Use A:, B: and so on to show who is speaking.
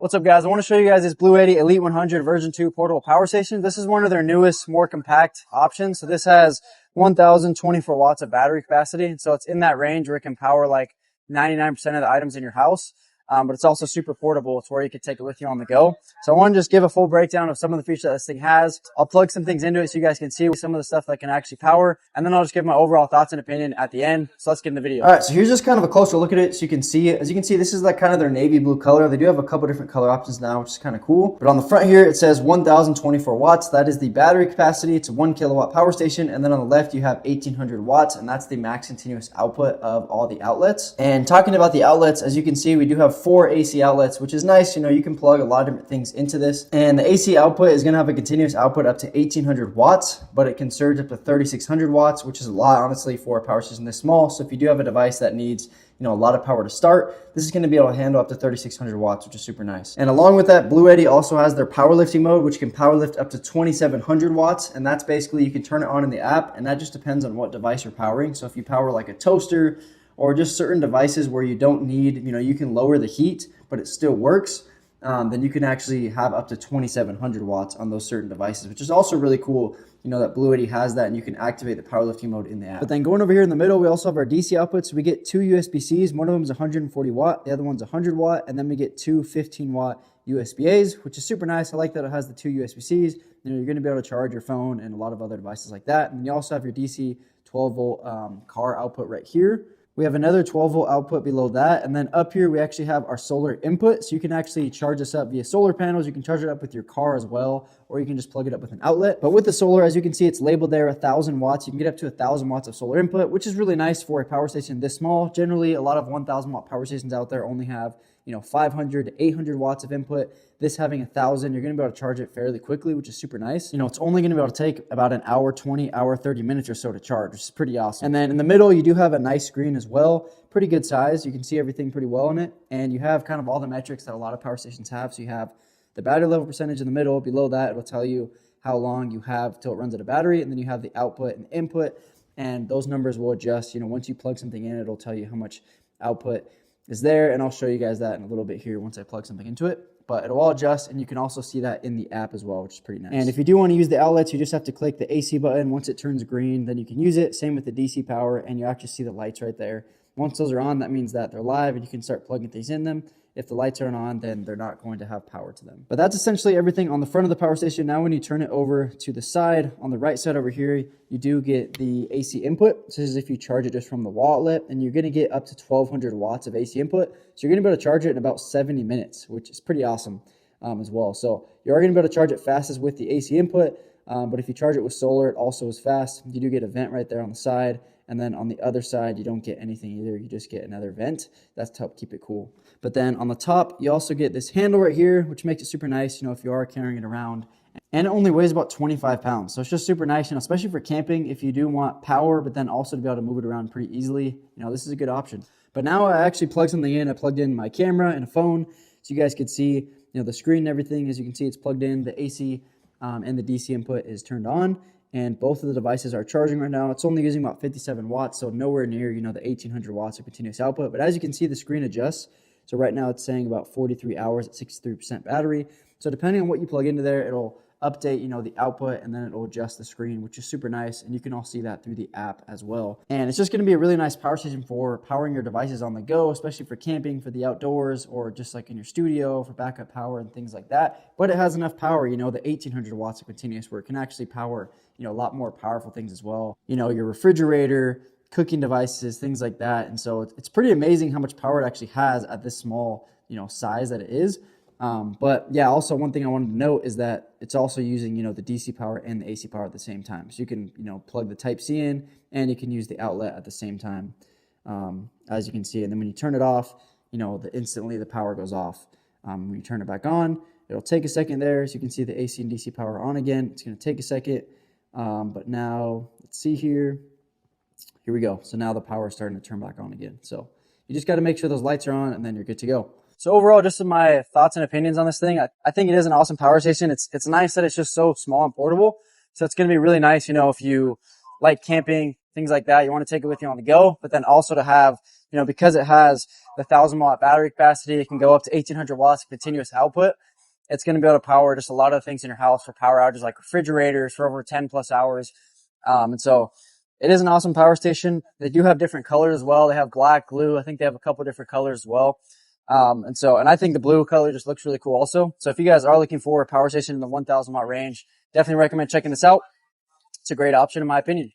A: What's up, guys? I want to show you guys this BLUETTI Elite 100 version 2 portable power station. This is one of their newest, more compact options. So this has 1,024 watts of battery capacity. So it's in that range where it can power like 99% of the items in your house. But it's also super portable. It's where you can take it with you on the go. So I want to just give a full breakdown of some of the features that this thing has. I'll plug some things into it so you guys can see some of the stuff that can actually power. And then I'll just give my overall thoughts and opinion at the end. So let's get in the video.
B: All right, so here's just kind of a closer look at it so you can see it. As you can see, this is like kind of their navy blue color. They do have a couple different color options now, which is kind of cool. But on the front here, it says 1,024 watts. That is the battery capacity. It's a 1 kilowatt power station. And then on the left, you have 1,800 watts, and that's the max continuous output of all the outlets. And talking about the outlets, as you can see, we do have 4 AC outlets, which is nice. You know, you can plug a lot of different things into this. And the AC output is going to have a continuous output up to 1,800 watts, but it can surge up to 3,600 watts, which is a lot, honestly, for a power station this small. So if you do have a device that needs, a lot of power to start, this is going to be able to handle up to 3,600 watts, which is super nice. And along with that, BLUETTI also has their powerlifting mode, which can power lift up to 2,700 watts. And that's basically, you can turn it on in the app, and that just depends on what device you're powering. So if you power like a toaster or just certain devices where you don't need, you can lower the heat, but it still works, then you can actually have up to 2,700 watts on those certain devices, which is also really cool. That BLUETTI has that, and you can activate the powerlifting mode in the app. But then going over here in the middle, we also have our DC outputs. We get 2 USB-Cs. One of them is 140 watt, the other one's 100 watt, and then we get 2 15 watt USB-As, which is super nice. I like that it has the 2 USB-Cs. You're going to be able to charge your phone and a lot of other devices like that. And you also have your DC 12 volt car output right here. We have another 12 volt output below that. And then up here, we actually have our solar input. So you can actually charge this up via solar panels. You can charge it up with your car as well, or you can just plug it up with an outlet. But with the solar, as you can see, it's labeled there 1,000 watts. You can get up to 1,000 watts of solar input, which is really nice for a power station this small. Generally, a lot of 1,000 watt power stations out there only have 500 to 800 watts of input. This having 1,000, you're going to be able to charge it fairly quickly, which is super nice. It's only going to be able to take about an hour, 20, hour, 30 minutes or so to charge, which is pretty awesome. And then in the middle, you do have a nice screen as well. Pretty good size. You can see everything pretty well in it. And you have kind of all the metrics that a lot of power stations have. So you have the battery level percentage in the middle. Below that, it'll tell you how long you have till it runs out of battery. And then you have the output and input. And those numbers will adjust. Once you plug something in, it'll tell you how much output is there, and I'll show you guys that in a little bit here once I plug something into it. But it'll all adjust, and you can also see that in the app as well, which is pretty nice. And if you do want to use the outlets, you just have to click the AC button. Once it turns green, then you can use it. Same with the DC power, and you actually see the lights right there. Once those are on, that means that they're live, and you can start plugging things in them. If the lights aren't on, then they're not going to have power to them. But that's essentially everything on the front of the power station. Now when you turn it over to the side, on the right side over here, you do get the AC input. This is if you charge it just from the wall outlet, and you're gonna get up to 1,200 watts of AC input. So you're gonna be able to charge it in about 70 minutes, which is pretty awesome as well. So you are gonna be able to charge it fastest with the AC input, but if you charge it with solar, it also is fast. You do get a vent right there on the side. And then on the other side, you don't get anything either. You just get another vent. That's to help keep it cool. But then on the top, you also get this handle right here, which makes it super nice, if you are carrying it around. And it only weighs about 25 pounds. So it's just super nice, especially for camping. If you do want power, but then also to be able to move it around pretty easily, this is a good option. But now I actually plugged something in. I plugged in my camera and a phone so you guys could see, the screen and everything. As you can see, it's plugged in. The AC and the DC input is turned on. And both of the devices are charging right now. It's only using about 57 watts, so nowhere near, the 1,800 watts of continuous output. But as you can see, the screen adjusts. So right now it's saying about 43 hours at 63% battery. So depending on what you plug into there, it'll update, the output, and then it'll adjust the screen, which is super nice. And you can all see that through the app as well. And it's just going to be a really nice power station for powering your devices on the go, especially for camping, for the outdoors, or just like in your studio for backup power and things like that. But it has enough power, the 1,800 watts of continuous, where it can actually power, a lot more powerful things as well. Your refrigerator, cooking devices, things like that. And so it's pretty amazing how much power it actually has at this small, size that it is. But yeah, also one thing I wanted to note is that it's also using, the DC power and the AC power at the same time. So you can, plug the Type-C in, and you can use the outlet at the same time, as you can see. And then when you turn it off, instantly the power goes off. When you turn it back on, it'll take a second there. So you can see the AC and DC power on again. It's going to take a second. But now let's see here. Here we go. So now the power is starting to turn back on again. So you just got to make sure those lights are on, and then you're good to go. So overall, just some my thoughts and opinions on this thing. I think it is an awesome power station. It's nice that it's just so small and portable. So it's going to be really nice, if you like camping, things like that. You want to take it with you on the go, but then also to have,
A: you know, because it has the 1,000 watt battery capacity, it can go up to 1,800 watts of continuous output. It's going to be able to power just a lot of things in your house for power outages, like refrigerators for over 10 plus hours. And so it is an awesome power station. They do have different colors as well. They have black, blue. I think they have a couple different colors as well. And I think the blue color just looks really cool also. So if you guys are looking for a power station in the 1,000 watt range, definitely recommend checking this out. It's a great option in my opinion.